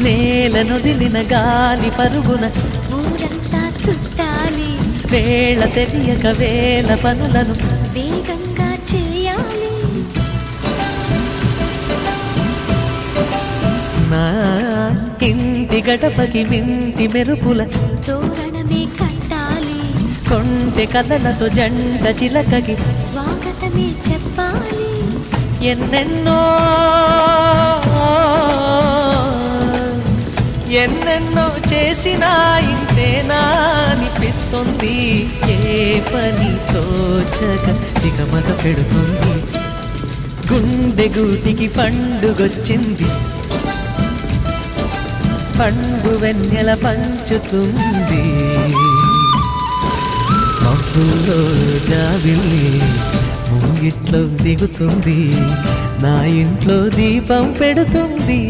నేలనొదిలిన గాలి పరుగున ఊరంతా చుట్టాలి, వేళ తెలియక వేల పనులను వేగంగా చేయాలి. నా ఇంటి గడపకి వింటి మెరుపుల తోరణమే కట్టాలి, కొంటె కథలతో జంట చిలకకి స్వాగతమే చెప్పాలి. ఎన్నెన్నో ఎన్నెన్నో చేసినా ఇంతేనా అనిపిస్తుంది. ఏ పని తోచక దిగమత పెడుతుంది. గుండె గూటికి పండుగొచ్చింది, పండు వెన్నెల పంచుతుంది. మబ్బుల్లో జాబిల్లి ముంగిట్లో దిగుతుంది, నా ఇంట్లో దీపం పెడుతుంది.